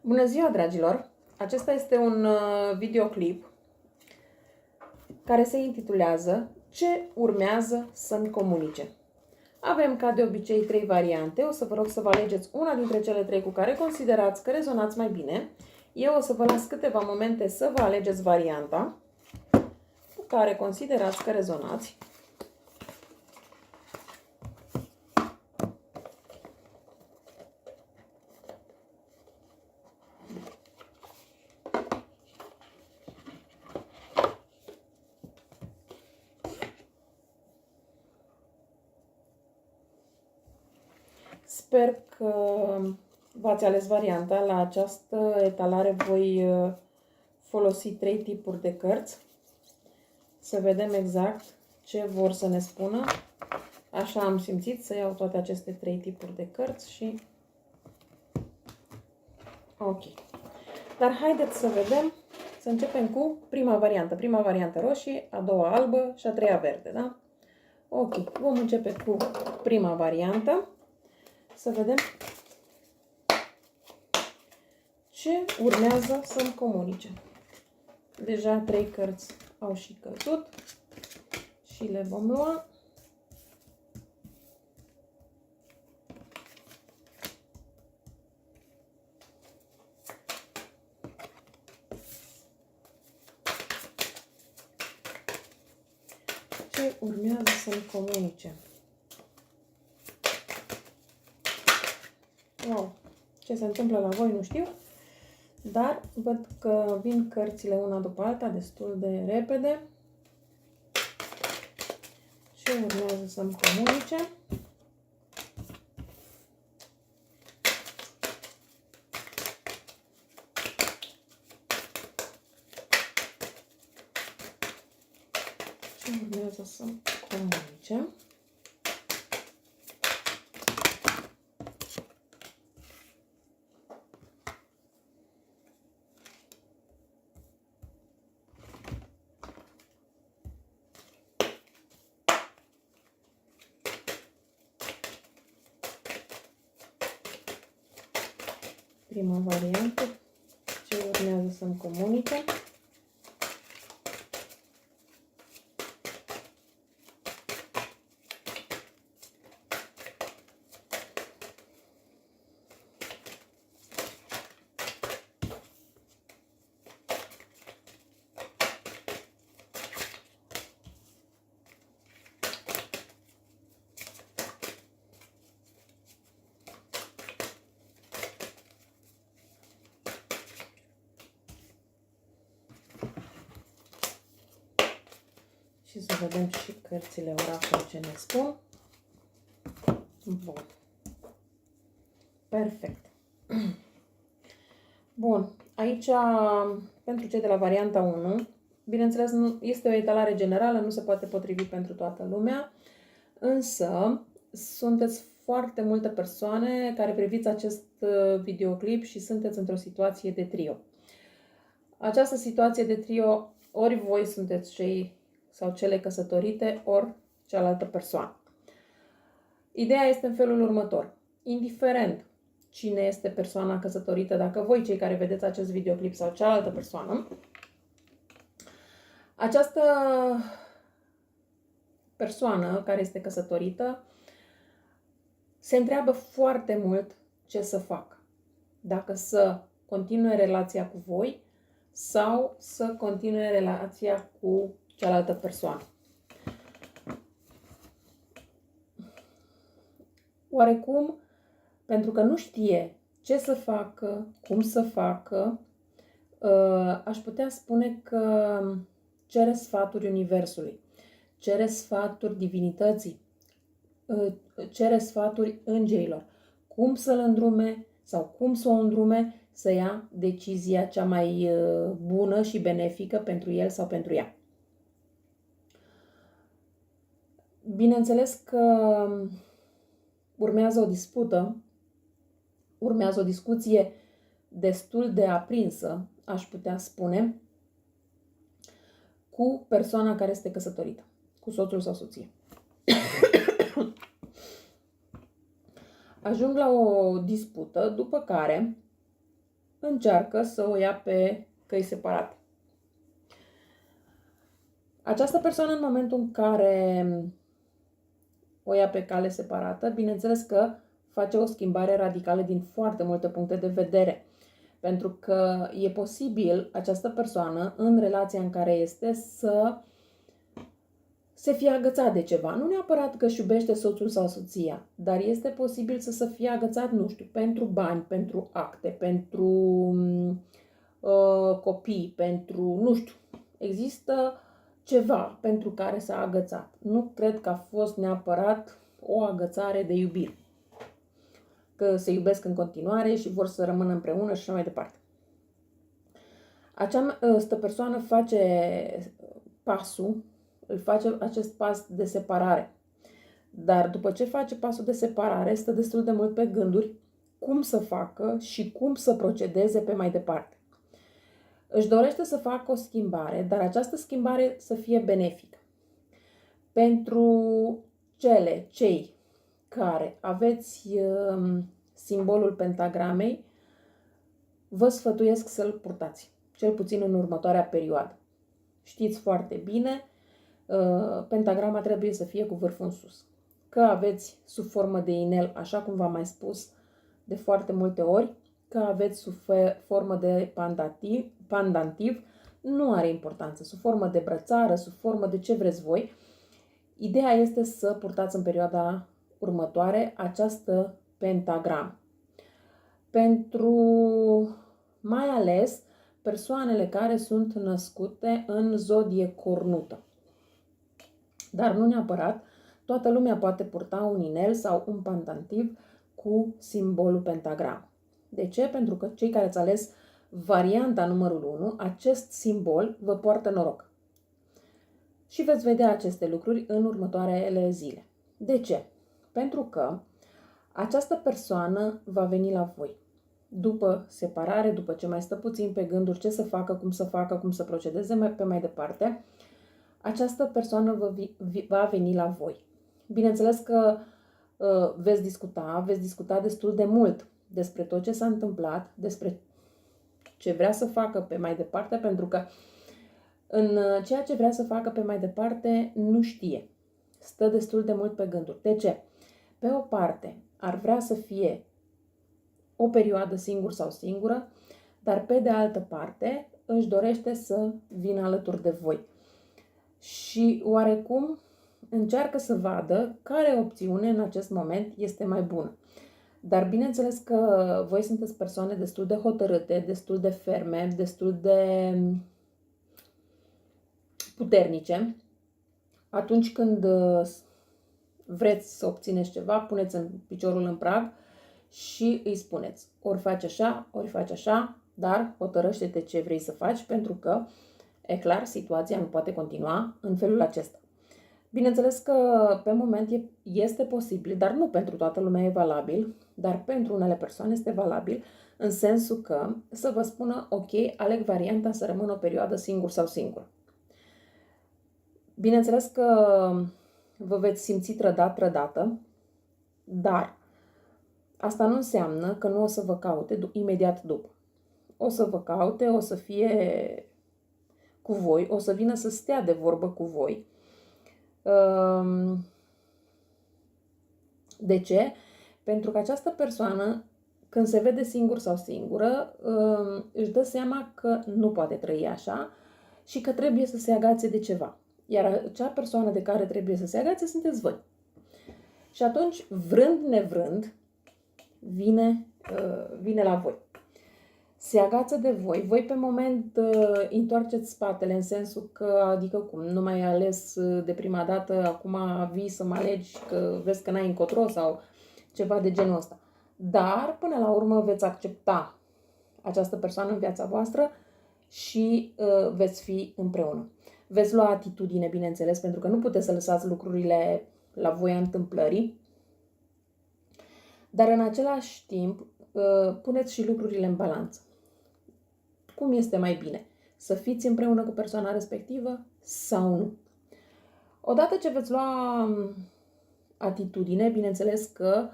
Bună ziua, dragilor! Acesta este un videoclip care se intitulează Ce urmează să-mi comunice. Avem, ca de obicei, 3 variante. O să vă rog să vă alegeți una dintre cele 3 cu care considerați că rezonați mai bine. Eu o să vă las câteva momente să vă alegeți varianta cu care considerați că rezonați. Sper că v-ați ales varianta. La această etalare voi folosi 3 tipuri de cărți. Să vedem exact ce vor să ne spună. Așa am simțit să iau toate aceste 3 tipuri de cărți și... Ok. Dar haideți să vedem, să începem cu prima variantă. Prima variantă roșie, a doua albă și a treia verde, da? Ok, vom începe cu prima variantă. Să vedem ce urmează să-mi comunice. Deja 3 cărți au și căzut și le vom lua. Ce urmează să-mi comunice? Wow, ce se întâmplă la voi nu știu, dar văd că vin cărțile una după alta destul de repede. Ce urmează să-mi comunice? Ce urmează să-mi comunice? Prima variantă, ce urmează să-mi comunice. Și să vedem și cărțile oracol ce ne spun. Bun. Perfect. Bun. Aici, pentru cei de la varianta 1, bineînțeles, nu, este o etalare generală, nu se poate potrivi pentru toată lumea, însă sunteți foarte multe persoane care priviți acest videoclip și sunteți într-o situație de trio. Această situație de trio, ori voi sunteți cei sau cele căsătorite, ori cealaltă persoană. Ideea este în felul următor. Indiferent cine este persoana căsătorită, dacă voi, cei care vedeți acest videoclip, sau cealaltă persoană, această persoană care este căsătorită se întreabă foarte mult ce să facă. Dacă să continue relația cu voi sau să continue relația cu cealaltă persoană. Oarecum, pentru că nu știe ce să facă, cum să facă, aș putea spune că cere sfaturi Universului, cere sfaturi divinității, cere sfaturi îngerilor, cum să-l îndrume sau cum să o îndrume să ia decizia cea mai bună și benefică pentru el sau pentru ea. Bineînțeles că urmează o dispută, urmează o discuție destul de aprinsă, aș putea spune, cu persoana care este căsătorită, cu soțul sau soție. Ajung la o dispută, după care încearcă să o ia pe căi separate. Această persoană, în momentul în care o ia pe cale separată, bineînțeles că face o schimbare radicală din foarte multe puncte de vedere. Pentru că e posibil această persoană, în relația în care este, să se fie agățat de ceva. Nu neapărat că își iubește soțul sau soția, dar este posibil să se fie agățat, nu știu, pentru bani, pentru acte, pentru copii, pentru, nu știu, există ceva pentru care s-a agățat. Nu cred că a fost neapărat o agățare de iubire. Că se iubesc în continuare și vor să rămână împreună și așa mai departe. Această persoană face acest pas de separare. Dar după ce face pasul de separare, stă destul de mult pe gânduri cum să facă și cum să procedeze pe mai departe. Își dorește să facă o schimbare, dar această schimbare să fie benefică. Pentru cei care aveți simbolul pentagramei, vă sfătuiesc să-l purtați, cel puțin în următoarea perioadă. Știți foarte bine, pentagrama trebuie să fie cu vârful în sus. Că aveți sub formă de inel, așa cum v-am mai spus de foarte multe ori, că aveți sub formă de pandantiv, nu are importanță. Sub formă de brățară, sub formă de ce vreți voi. Ideea este să purtați în perioada următoare această pentagramă. Pentru mai ales persoanele care sunt născute în zodie cornută. Dar nu neapărat, toată lumea poate purta un inel sau un pandantiv cu simbolul pentagram. De ce? Pentru că cei care ați ales varianta numărul 1, acest simbol vă poartă noroc. Și veți vedea aceste lucruri în următoarele zile. De ce? Pentru că această persoană va veni la voi. După separare, după ce mai stă puțin pe gânduri ce să facă, cum să procedeze pe mai departe, această persoană va veni la voi. Bineînțeles că veți discuta destul de mult despre tot ce s-a întâmplat, despre ce vrea să facă pe mai departe, pentru că în ceea ce vrea să facă pe mai departe nu știe. Stă destul de mult pe gânduri. De ce? Pe o parte, ar vrea să fie o perioadă singur sau singură, dar pe de altă parte își dorește să vină alături de voi. Și oarecum încearcă să vadă care opțiune în acest moment este mai bună. Dar bineînțeles că voi sunteți persoane destul de hotărâte, destul de ferme, destul de puternice. Atunci când vreți să obțineți ceva, puneți piciorul în prag și îi spuneți, ori faci așa, dar hotărăște-te ce vrei să faci, pentru că, e clar, situația nu poate continua în felul acesta. Bineînțeles că pe moment este posibil, dar nu pentru toată lumea e valabil, dar pentru unele persoane este valabil, în sensul că să vă spună, ok, aleg varianta să rămân o perioadă singur sau singură. Bineînțeles că vă veți simți trădată, dar asta nu înseamnă că nu o să vă caute imediat după. O să vă caute, o să fie cu voi, o să vină să stea de vorbă cu voi. De ce? Pentru că această persoană, când se vede singur sau singură, își dă seama că nu poate trăi așa și că trebuie să se agațe de ceva. Iar acea persoană de care trebuie să se agațe sunteți voi. Și atunci, vrând nevrând, vine la voi. Se agață de voi. Voi pe moment întoarceți spatele în sensul că, adică cum, nu mai ai ales de prima dată, acum vii să mă alegi că vezi că n-ai încotro sau ceva de genul ăsta. Dar, până la urmă, veți accepta această persoană în viața voastră și veți fi împreună. Veți lua atitudine, bineînțeles, pentru că nu puteți să lăsați lucrurile la voia întâmplării, dar în același timp puneți și lucrurile în balanță. Cum este mai bine? Să fiți împreună cu persoana respectivă sau nu? Odată ce veți lua atitudine, bineînțeles că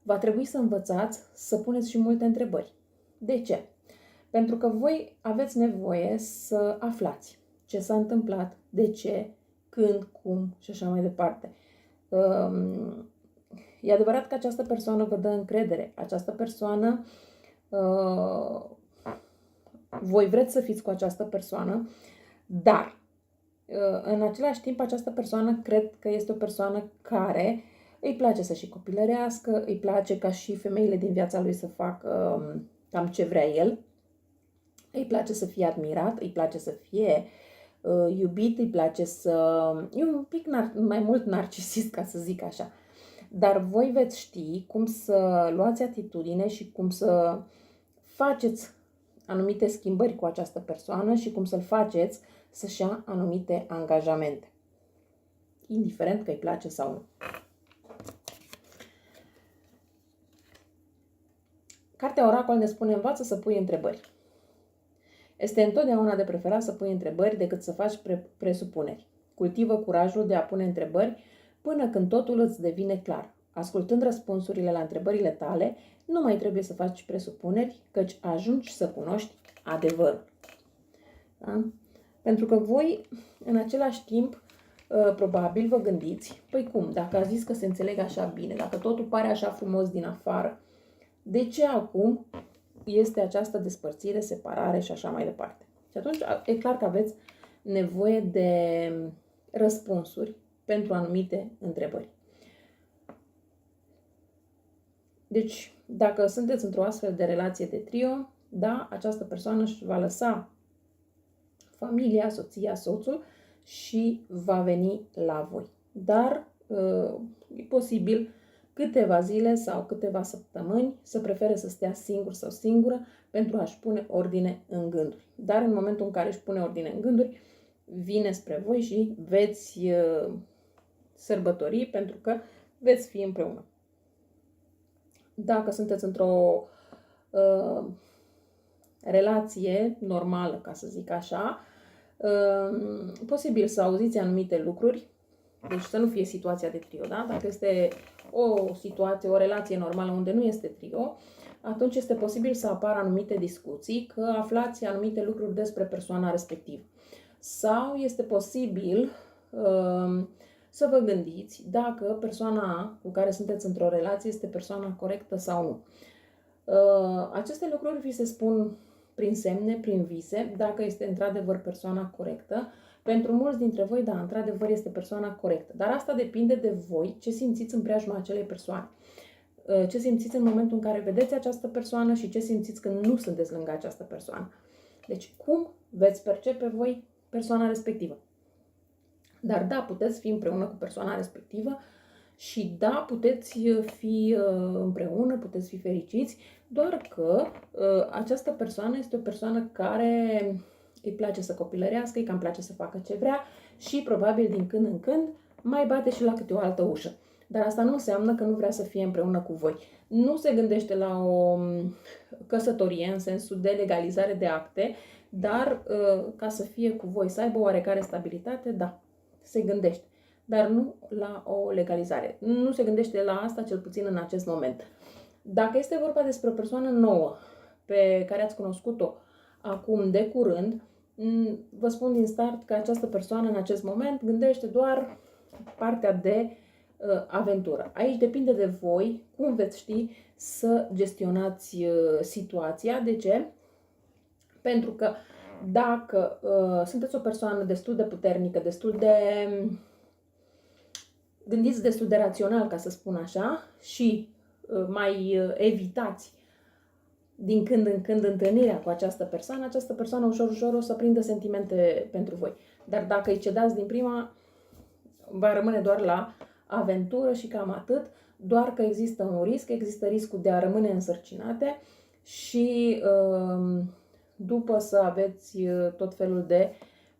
va trebui să învățați să puneți și multe întrebări. De ce? Pentru că voi aveți nevoie să aflați ce s-a întâmplat, de ce, când, cum și așa mai departe. E adevărat că această persoană vă dă încredere. Această persoană, voi vreți să fiți cu această persoană, dar în același timp această persoană cred că este o persoană care îi place să și copilărească, îi place ca și femeile din viața lui să facă cam ce vrea el, îi place să fie admirat, îi place să fie iubit, îi place să... E un pic mai mult narcisist, ca să zic așa. Dar voi veți ști cum să luați atitudine și cum să faceți anumite schimbări cu această persoană și cum să-l faceți să-și ia anumite angajamente, indiferent că îi place sau nu. Cartea Oracol ne spune: învață să pui întrebări. Este întotdeauna de preferat să pui întrebări decât să faci presupuneri. Cultivă curajul de a pune întrebări până când totul îți devine clar. Ascultând răspunsurile la întrebările tale, nu mai trebuie să faci presupuneri, căci ajungi să cunoști adevărul. Da? Pentru că voi, în același timp, probabil vă gândiți: păi cum, dacă a zis că se înțeleg așa bine, dacă totul pare așa frumos din afară, de ce acum este această despărțire, separare și așa mai departe? Și atunci e clar că aveți nevoie de răspunsuri pentru anumite întrebări. Deci, dacă sunteți într-o astfel de relație de trio, da, această persoană își va lăsa familia, soția, soțul și va veni la voi. Dar e posibil câteva zile sau câteva săptămâni să prefere să stea singur sau singură pentru a-și pune ordine în gânduri. Dar în momentul în care își pune ordine în gânduri, vine spre voi și veți sărbători pentru că veți fi împreună. Dacă sunteți într-o relație normală, ca să zic așa, posibil să auziți anumite lucruri, deci să nu fie situația de trio, da? Dacă este o situație, o relație normală unde nu este trio, atunci este posibil să apară anumite discuții, că aflați anumite lucruri despre persoana respectivă. Sau este posibil să vă gândiți dacă persoana cu care sunteți într-o relație este persoana corectă sau nu. Aceste lucruri vi se spun prin semne, prin vise, dacă este într-adevăr persoana corectă. Pentru mulți dintre voi, da, într-adevăr este persoana corectă. Dar asta depinde de voi, ce simțiți în preajma acelei persoane. Ce simțiți în momentul în care vedeți această persoană și ce simțiți când nu sunteți lângă această persoană. Deci, cum veți percepe voi persoana respectivă? Dar da, puteți fi împreună cu persoana respectivă și da, puteți fi împreună, puteți fi fericiți, doar că această persoană este o persoană care îi place să copilărească, îi cam place să facă ce vrea și probabil din când în când mai bate și la câte o altă ușă. Dar asta nu înseamnă că nu vrea să fie împreună cu voi. Nu se gândește la o căsătorie în sensul de legalizare de acte, dar ca să fie cu voi, să aibă oarecare stabilitate, da, se gândește. Dar nu la o legalizare. Nu se gândește la asta, cel puțin în acest moment. Dacă este vorba despre o persoană nouă pe care ați cunoscut-o acum de curând, vă spun din start că această persoană în acest moment gândește doar partea de aventură. Aici depinde de voi cum veți ști să gestionați situația. De ce? Pentru că dacă sunteți o persoană destul de puternică, destul de gândiți destul de rațional, ca să spun așa, și mai evitați din când în când întâlnirea cu această persoană ușor, ușor o să prindă sentimente pentru voi. Dar dacă îi cedați din prima, va rămâne doar la aventură și cam atât, doar că există un risc, există riscul de a rămâne însărcinate și după să aveți tot felul de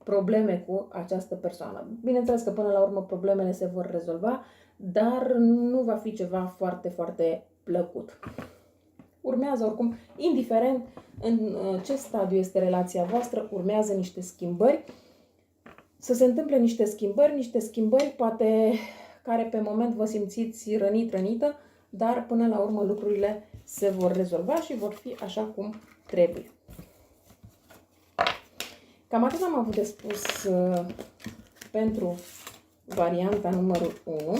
probleme cu această persoană. Bineînțeles că până la urmă problemele se vor rezolva, dar nu va fi ceva foarte, foarte plăcut. Urmează oricum, indiferent în ce stadiu este relația voastră, urmează niște schimbări. Să se întâmple niște schimbări poate care pe moment vă simțiți rănită, dar până la urmă lucrurile se vor rezolva și vor fi așa cum trebuie. Cam atât am avut de spus pentru varianta numărul 1.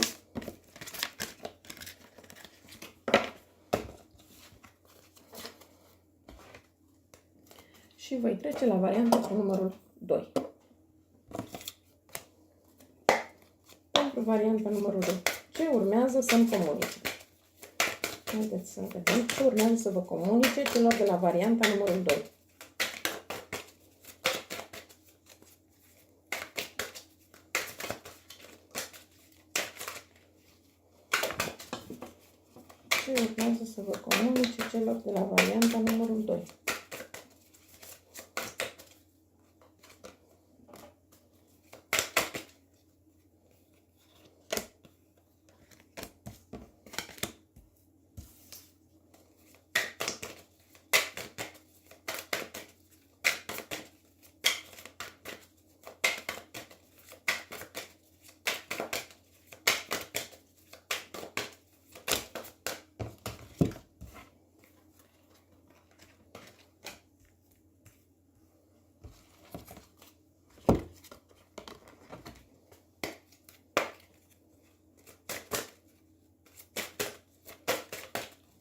Și voi trece la varianta cu numărul 2. Pentru varianta numărul 2. Ce urmează să-mi comunice? Haideți să vedem ce urmează să vă comunice celor de la varianta numărul 2. Ce urmează să vă comunice celor de la varianta numărul 2.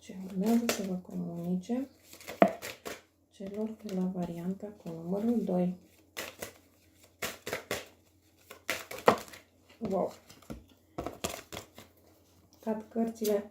Ce urmează să vă comunice celor de la varianta cu numărul 2. Wow! Cad cărțile.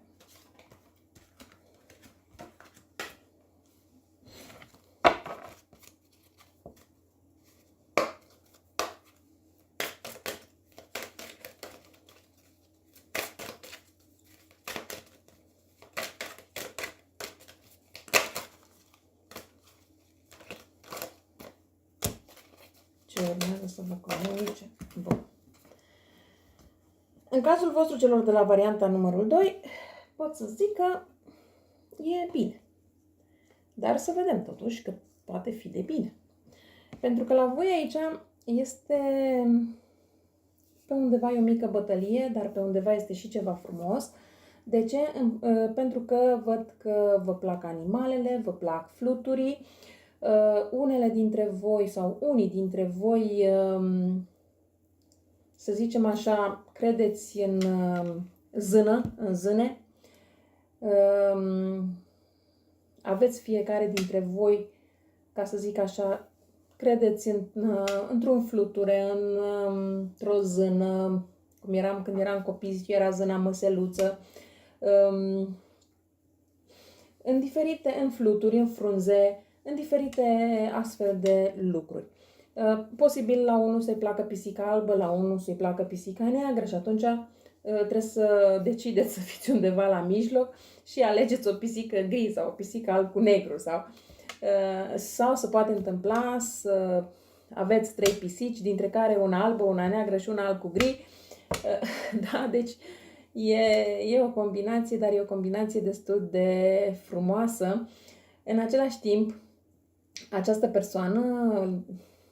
Ce urmează să vă comunice? Bun. În cazul vostru celor de la varianta numărul 2, pot să zic că e bine. Dar să vedem totuși că poate fi de bine. Pentru că la voi aici este pe undeva e o mică bătălie, dar pe undeva este și ceva frumos. De ce? Pentru că văd că vă plac animalele, vă plac fluturii. Unele dintre voi sau unii dintre voi, să zicem așa, credeți în zână, în zâne. Aveți fiecare dintre voi, ca să zic așa, credeți într-un fluture, într-o zână, cum eram când eram copii, era zâna măseluță, în fluturi, în frunze, în diferite astfel de lucruri. Posibil la unul să-i placă pisica albă, la unul să-i placă pisica neagră și atunci trebuie să decideți să fiți undeva la mijloc și alegeți o pisică gri sau o pisică alb cu negru sau se poate întâmpla să aveți 3 pisici, dintre care una albă, una neagră și una alb cu gri. Da, deci e o combinație, dar e o combinație destul de frumoasă. În același timp, această persoană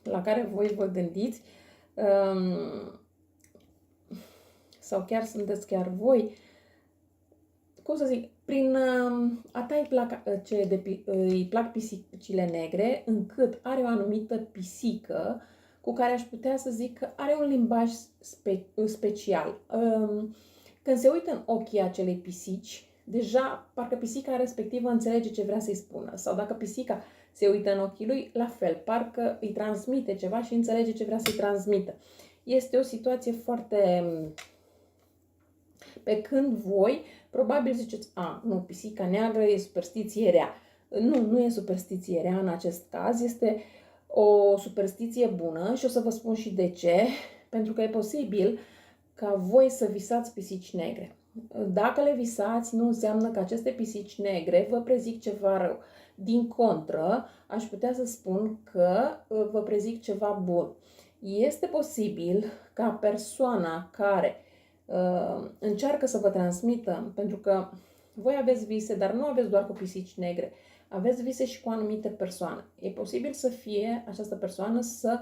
la care voi vă gândiți, sau chiar sunteți chiar voi, cum să zic, prin a ta îi plac pisicile negre, încât are o anumită pisică cu care aș putea să zic că are un limbaj special. Când se uită în ochii acelei pisici, deja parcă pisica respectivă înțelege ce vrea să-i spună. Sau dacă pisica se uită în ochii lui, la fel, parcă îi transmite ceva și înțelege ce vrea să-i transmită. Este o situație foarte... Pe când voi, probabil ziceți, nu, pisica neagră e superstiție rea. Nu, nu e superstiție rea în acest caz, este o superstiție bună și o să vă spun și de ce. Pentru că e posibil ca voi să visați pisici negre. Dacă le visați, nu înseamnă că aceste pisici negre vă prezic ceva rău. Din contră, aș putea să spun că vă prezic ceva bun. Este posibil ca persoana care încearcă să vă transmită, pentru că voi aveți vise, dar nu aveți doar cu pisici negre, aveți vise și cu anumite persoane. E posibil să fie această persoană să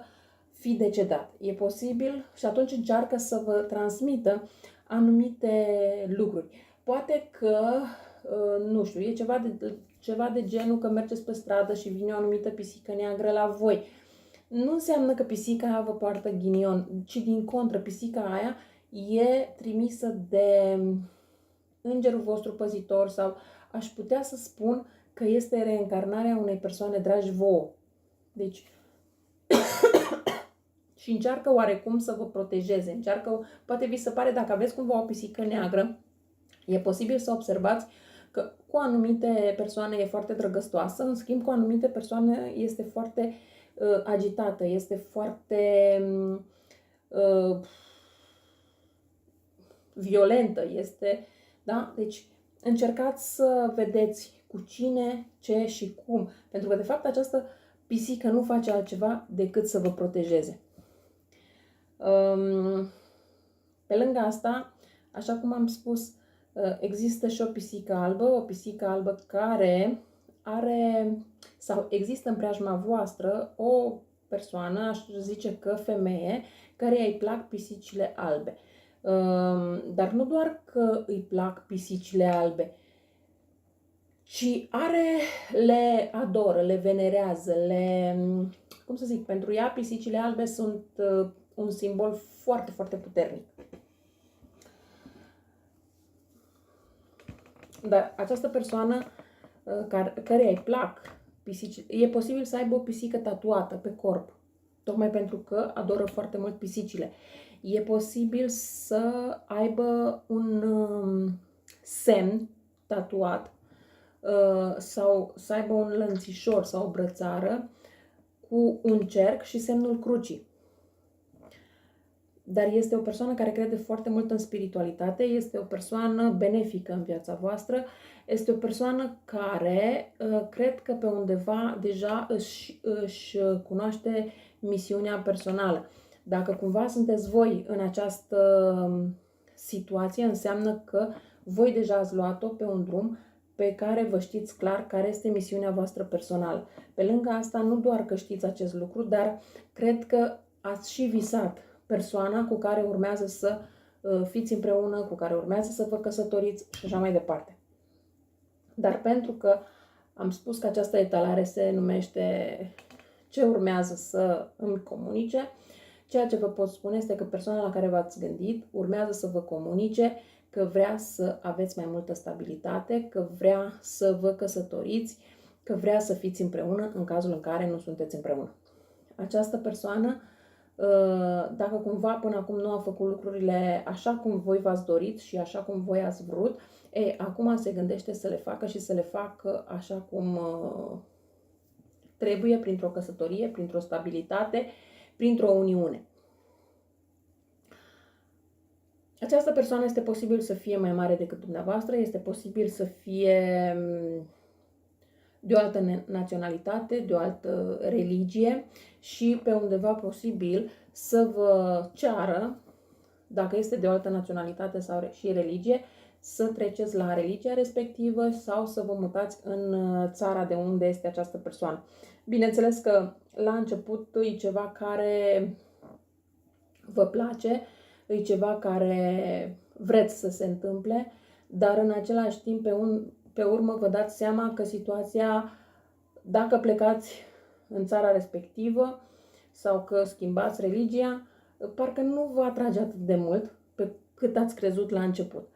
fi decedat. E posibil și atunci încearcă să vă transmită anumite lucruri. Poate că, nu știu, e ceva de genul că mergeți pe stradă și vine o anumită pisică neagră la voi. Nu înseamnă că pisica aia vă poartă ghinion, ci din contră, pisica aia e trimisă de îngerul vostru păzitor sau aș putea să spun că este reîncarnarea unei persoane dragi vouă. Deci, și încearcă oarecum să vă protejeze, poate vi se pare, dacă aveți cumva o pisică neagră, e posibil să observați că cu anumite persoane e foarte drăgăstoasă, în schimb cu anumite persoane este foarte agitată, este foarte violentă, da? Deci încercați să vedeți cu cine, ce și cum, pentru că de fapt această pisică nu face altceva decât să vă protejeze. Pe lângă asta, așa cum am spus, există și o pisică albă care are, sau există în preajma voastră o persoană, aș zice că femeie, care îi plac pisicile albe. Dar nu doar că îi plac pisicile albe, ci le adoră, le venerează, cum să zic, pentru ea pisicile albe sunt un simbol foarte, foarte puternic. Dar această persoană care îi plac pisici, e posibil să aibă o pisică tatuată pe corp, tocmai pentru că adoră foarte mult pisicile. E posibil să aibă un semn tatuat sau să aibă un lănțișor sau o brățară cu un cerc și semnul crucii. Dar este o persoană care crede foarte mult în spiritualitate, este o persoană benefică în viața voastră, este o persoană care cred că pe undeva deja își cunoaște misiunea personală. Dacă cumva sunteți voi în această situație, înseamnă că voi deja ați luat-o pe un drum pe care vă știți clar care este misiunea voastră personală. Pe lângă asta, nu doar că știți acest lucru, dar cred că ați și visat persoana cu care urmează să fiți împreună, cu care urmează să vă căsătoriți și așa mai departe. Dar pentru că am spus că această etalare se numește ce urmează să îmi comunice, ceea ce vă pot spune este că persoana la care v-ați gândit urmează să vă comunice că vrea să aveți mai multă stabilitate, că vrea să vă căsătoriți, că vrea să fiți împreună în cazul în care nu sunteți împreună. Această persoană, dacă cumva până acum nu a făcut lucrurile așa cum voi v-ați dorit și așa cum voi ați vrut, acum se gândește să le facă și să le facă așa cum trebuie, printr-o căsătorie, printr-o stabilitate, printr-o uniune. Această persoană este posibil să fie mai mare decât dumneavoastră, este posibil să fie de o altă naționalitate, de o altă religie și pe undeva posibil să vă ceară, dacă este de o altă naționalitate sau și religie, să treceți la religia respectivă sau să vă mutați în țara de unde este această persoană. Bineînțeles că la început e ceva care vă place, e ceva care vreți să se întâmple, dar în același timp pe urmă vă dați seama că situația, dacă plecați în țara respectivă sau că schimbați religia, parcă nu vă atrage atât de mult pe cât ați crezut la început.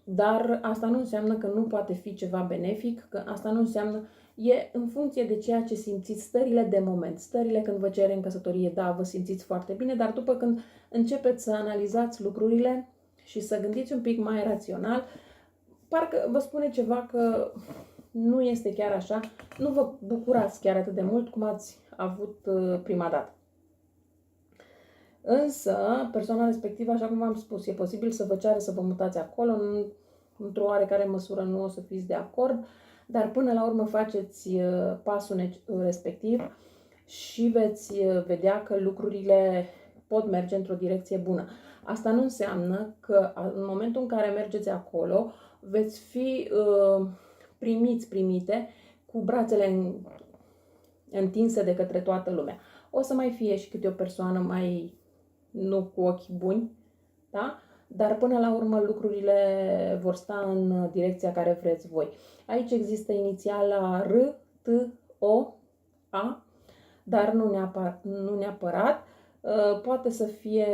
Dar asta nu înseamnă că nu poate fi ceva benefic, că asta nu înseamnă, e în funcție de ceea ce simțiți, stările de moment, stările când vă cere în căsătorie, da, vă simțiți foarte bine, dar după când începeți să analizați lucrurile și să gândiți un pic mai rațional, parcă vă spune ceva că nu este chiar așa, nu vă bucurați chiar atât de mult cum ați avut prima dată. Însă, persoana respectivă, așa cum v-am spus, e posibil să vă ceară să vă mutați acolo, într-o oarecare măsură nu o să fiți de acord, dar până la urmă faceți pasul respectiv și veți vedea că lucrurile pot merge într-o direcție bună. Asta nu înseamnă că în momentul în care mergeți acolo, veți fi primite cu brațele întinse de către toată lumea. O să mai fie și câte o persoană mai nu cu ochi buni, da? Dar până la urmă lucrurile vor sta în direcția care vreți voi. Aici există inițiala R, T, O, A, dar nu neapărat. Poate să fie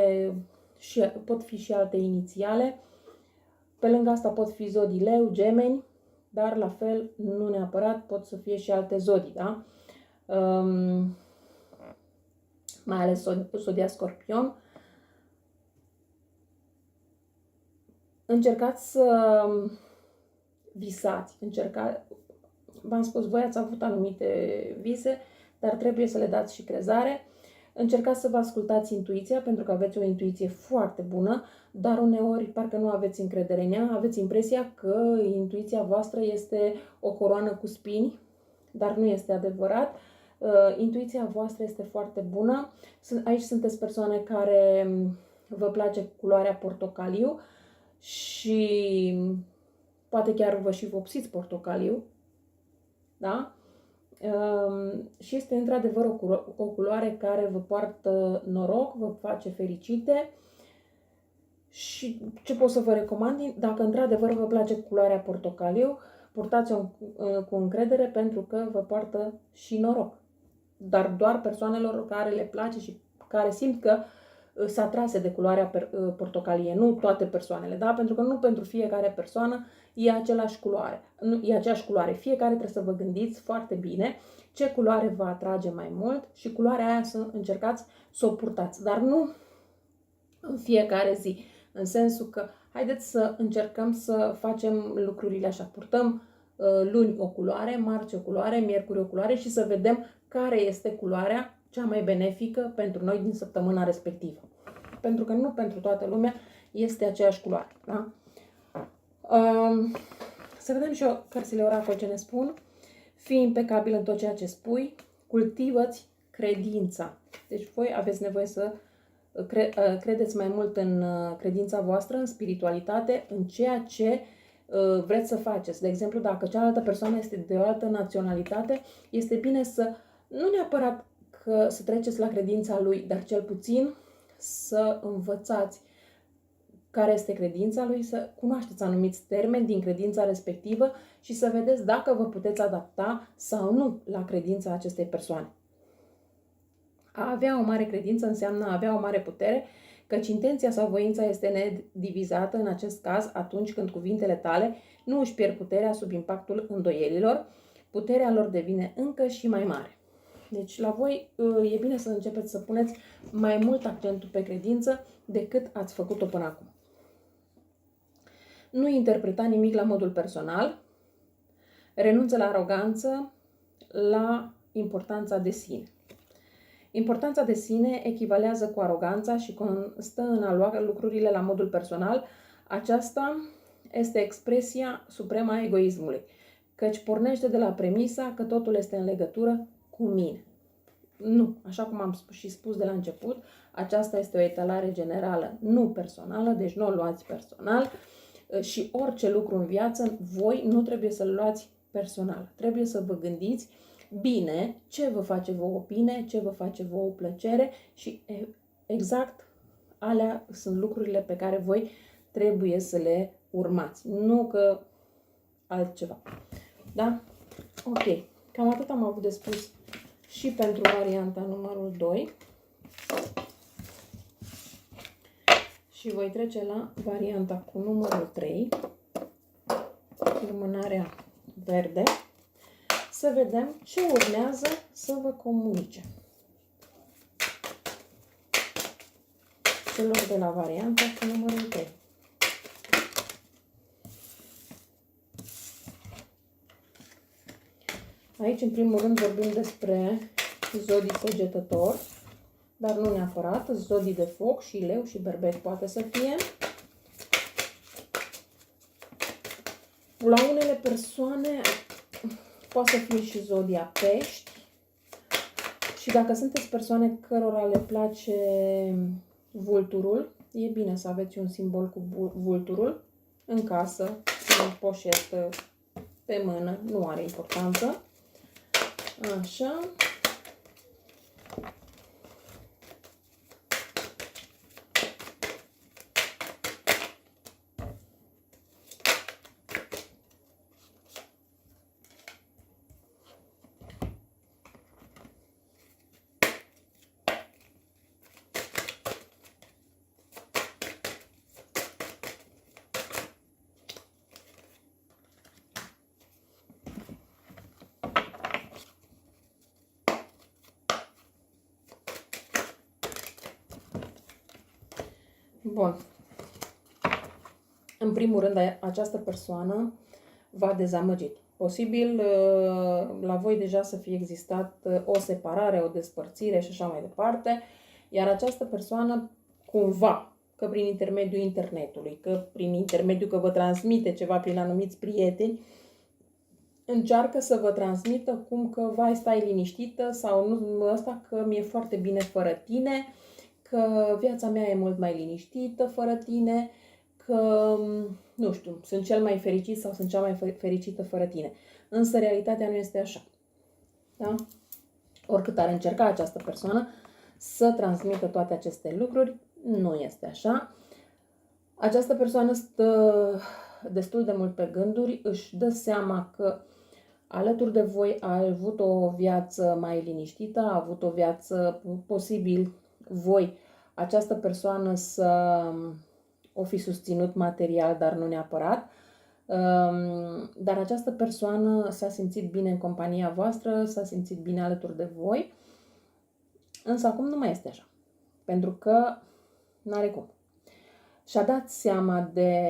pot fi și alte inițiale. Pe lângă asta pot fi zodii Leu, Gemeni, dar la fel nu neapărat, pot să fie și alte zodii, da? Mai ales zodia Scorpion. Încercați să visați, v-am spus, voi ați avut anumite vise, dar trebuie să le dați și crezare. Încercați să vă ascultați intuiția, pentru că aveți o intuiție foarte bună, dar uneori parcă nu aveți încredere în ea, aveți impresia că intuiția voastră este o coroană cu spini, dar nu este adevărat. Intuiția voastră este foarte bună. Aici sunteți persoane care vă place culoarea portocaliu și poate chiar vă și vopsiți portocaliu, da? Și este într-adevăr o culoare care vă poartă noroc, vă face fericite. Și ce pot să vă recomand? Dacă într-adevăr vă place culoarea portocaliu, purtați-o cu încredere, pentru că vă poartă și noroc. Dar doar persoanelor care le place și care simt că s-a atrase de culoarea portocalie, nu toate persoanele, da? Pentru că nu pentru fiecare persoană e aceeași culoare. Nu e aceeași culoare. Fiecare trebuie să vă gândiți foarte bine ce culoare vă atrage mai mult și culoarea aia să încercați să o purtați, dar nu în fiecare zi. În sensul că haideți să încercăm să facem lucrurile așa. Purtăm luni o culoare, marți o culoare, miercuri o culoare și să vedem care este culoarea cea mai benefică pentru noi din săptămâna respectivă. Pentru că nu pentru toată lumea este aceeași culoare. Da? Să vedem și cărțile oracol ce ne spun. Fii impecabil în tot ceea ce spui, cultivă-ți credința. Deci voi aveți nevoie să credeți mai mult în credința voastră, în spiritualitate, în ceea ce vreți să faceți. De exemplu, dacă cealaltă persoană este de o altă naționalitate, este bine să, nu neapărat că să treceți la credința lui, dar cel puțin să învățați care este credința lui, să cunoașteți anumiți termeni din credința respectivă și să vedeți dacă vă puteți adapta sau nu la credința acestei persoane. A avea o mare credință înseamnă a avea o mare putere, căci intenția sau voința este nedivizată în acest caz atunci când cuvintele tale nu își pierd puterea sub impactul îndoielilor, puterea lor devine încă și mai mare. Deci la voi e bine să începeți să puneți mai mult accentul pe credință decât ați făcut-o până acum. Nu interpreta nimic la modul personal, renunță la aroganță, la importanța de sine. Importanța de sine echivalează cu aroganța și constă în a lua lucrurile la modul personal. Aceasta este expresia supremă a egoismului, căci pornește de la premisa că totul este în legătură cu mine. Nu, așa cum am și spus de la început, aceasta este o etalare generală, nu personală, deci nu o luați personal și orice lucru în viață, voi nu trebuie să-l luați personal. Trebuie să vă gândiți bine ce vă face vouă bine, ce vă face vouă plăcere și exact alea sunt lucrurile pe care voi trebuie să le urmați. Nu că altceva. Da? Ok. Cam atât am avut de spus și pentru varianta numărul 2. Și voi trece la varianta cu numărul 3. Lumânarea verde. Să vedem ce urmează să vă comunice. Celor de la varianta cu numărul 3. Aici, în primul rând, vorbim despre zodii săgetători, dar nu neapărat, zodii de foc și leu și berbec poate să fie. La unele persoane poate să fie și zodia pești. Și dacă sunteți persoane cărora le place vulturul, e bine să aveți un simbol cu vulturul în casă, în poșetă, pe mână, nu are importanță. Așa. Bun. În primul rând, această persoană v-a dezamăgit. Posibil la voi deja să fie existat o separare, o despărțire și așa mai departe, iar această persoană cumva, că prin intermediul internetului, că prin intermediul că vă transmite ceva prin anumiți prieteni, încearcă să vă transmită cum că vai, stai liniștită sau nu, ăsta că mi-e foarte bine fără tine, că viața mea e mult mai liniștită fără tine, că, nu știu, sunt cel mai fericit sau sunt cea mai fericită fără tine. Însă realitatea nu este așa. Da? Oricât ar încerca această persoană să transmită toate aceste lucruri, nu este așa. Această persoană stă destul de mult pe gânduri, își dă seama că alături de voi a avut o viață mai liniștită, a avut o viață, posibil voi, această persoană să o fi susținut material, dar nu neapărat. Dar această persoană s-a simțit bine în compania voastră, s-a simțit bine alături de voi, însă acum nu mai este așa, pentru că n-are cum. Și-a dat seama de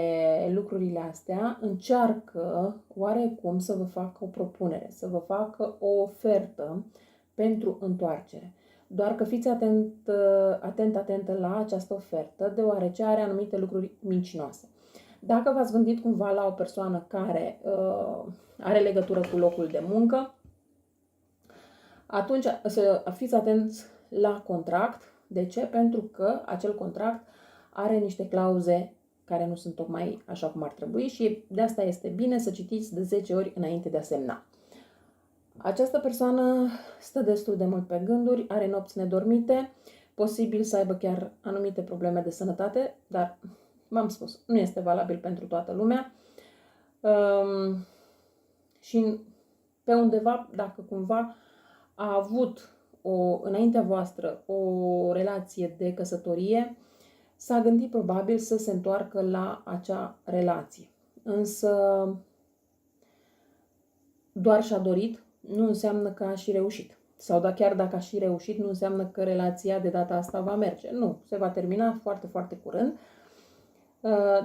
lucrurile astea, încearcă oarecum să vă facă o propunere, să vă facă o ofertă pentru întoarcere. Doar că fiți atentă la această ofertă, deoarece are anumite lucruri mincinoase. Dacă v-ați gândit cumva la o persoană care are legătură cu locul de muncă, atunci să fiți atenți la contract. De ce? Pentru că acel contract are niște clauze care nu sunt tocmai așa cum ar trebui și de asta este bine să citiți de 10 ori înainte de a semna. Această persoană stă destul de mult pe gânduri, are nopți nedormite, posibil să aibă chiar anumite probleme de sănătate, dar, v-am spus, nu este valabil pentru toată lumea. Și pe undeva, dacă cumva a avut înaintea voastră o relație de căsătorie, s-a gândit probabil să se întoarcă la acea relație. Însă doar și-a dorit, nu înseamnă că a și reușit. Sau chiar dacă a și reușit, nu înseamnă că relația de data asta va merge. Nu, se va termina foarte, foarte curând.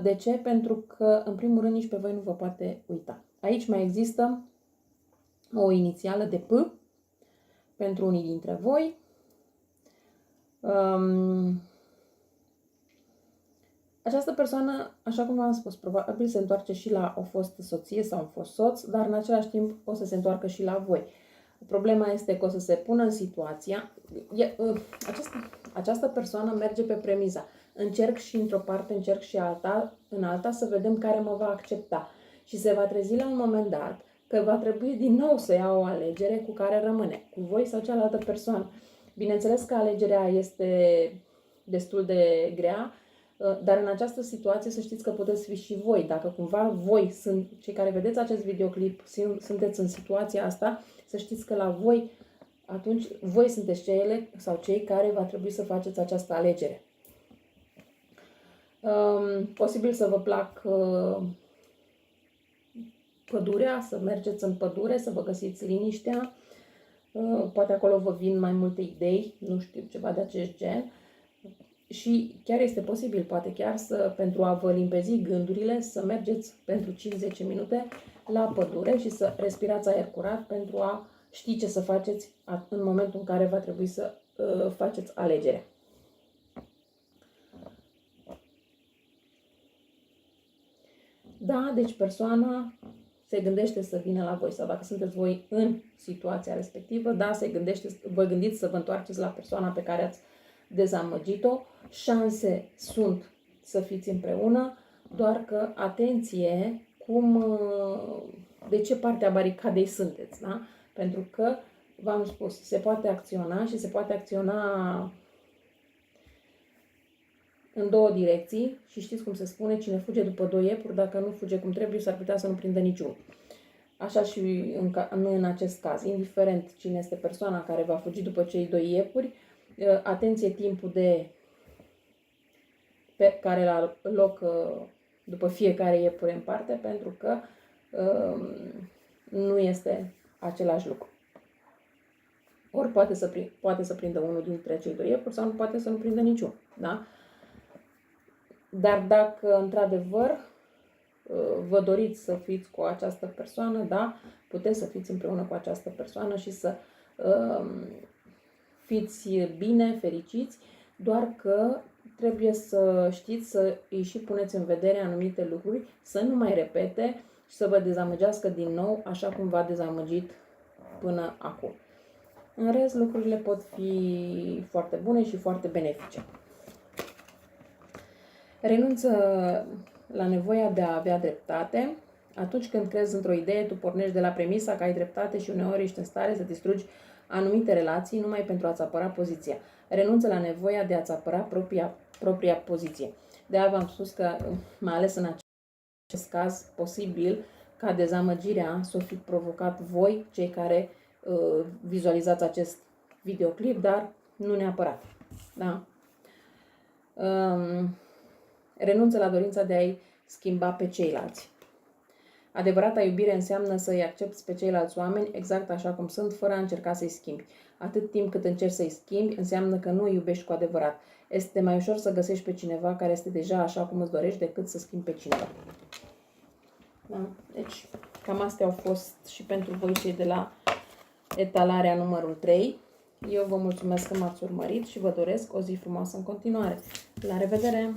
De ce? Pentru că, în primul rând, nici pe voi nu vă poate uita. Aici mai există o inițială de P pentru unii dintre voi. Această persoană, așa cum v-am spus, probabil se întoarce și la o fostă soție sau un fost soț, dar în același timp o să se întoarcă și la voi. Problema este că o să se pună în situația... Această persoană merge pe premiza. Încerc și într-o parte, încerc și în alta să vedem care mă va accepta. Și se va trezi la un moment dat că va trebui din nou să ia o alegere cu care rămâne, cu voi sau cealaltă persoană. Bineînțeles că alegerea este destul de grea, dar în această situație să știți că puteți fi și voi. Dacă cumva voi, sunt cei care vedeți acest videoclip, sunteți în situația asta, să știți că la voi, atunci voi sunteți cele sau cei care va trebui să faceți această alegere. Posibil să vă plac pădurea, să mergeți în pădure, să vă găsiți liniștea. Poate acolo vă vin mai multe idei, nu știu, ceva de acest gen. Și chiar este posibil, poate chiar pentru a vă limpezi gândurile, să mergeți pentru 5-10 minute la pădure și să respirați aer curat pentru a ști ce să faceți în momentul în care va trebui să faceți alegere. Da, deci persoana se gândește să vină la voi sau dacă sunteți voi în situația respectivă, da, vă gândiți să vă întoarceți la persoana pe care ați dezamăgit-o, șanse sunt să fiți împreună, doar că atenție de ce parte a baricadei sunteți, da? Pentru că, v-am spus, se poate acționa și se poate acționa în două direcții și știți cum se spune, cine fuge după doi iepuri, dacă nu fuge cum trebuie, s-ar putea să nu prindă niciunul. Așa și în acest caz, indiferent cine este persoana care va fugi după cei doi iepuri, atenție timpul care la loc după fiecare iepure în parte, pentru că nu este același lucru. Ori poate să prindă unul dintre cei doi iepuri sau nu poate să nu prindă niciunul. Da? Dar dacă într-adevăr vă doriți să fiți cu această persoană, da, puteți să fiți împreună cu această persoană și să fiți bine, fericiți, doar că trebuie să știți să îi și puneți în vedere anumite lucruri, să nu mai repete și să vă dezamăgească din nou așa cum v-a dezamăgit până acum. În rest, lucrurile pot fi foarte bune și foarte benefice. Renunță la nevoia de a avea dreptate. Atunci când crezi într-o idee, tu pornești de la premisa că ai dreptate și uneori ești în stare să distrugi anumite relații numai pentru a-ți apăra poziția. Renunță la nevoia de a-ți apăra propria poziție. De-aia v-am spus că, mai ales în acest caz, posibil ca dezamăgirea să o fi provocat voi, cei care vizualizați acest videoclip, dar nu neapărat. Da? Renunță la dorința de a-i schimba pe ceilalți. Adevărata iubire înseamnă să-i accepti pe ceilalți oameni exact așa cum sunt, fără a încerca să-i schimbi. Atât timp cât încerci să-i schimbi, înseamnă că nu îi iubești cu adevărat. Este mai ușor să găsești pe cineva care este deja așa cum îți dorești decât să schimbi pe cineva. Da? Deci, cam astea au fost și pentru voi cei de la etalarea numărul 3. Eu vă mulțumesc că m-ați urmărit și vă doresc o zi frumoasă în continuare. La revedere!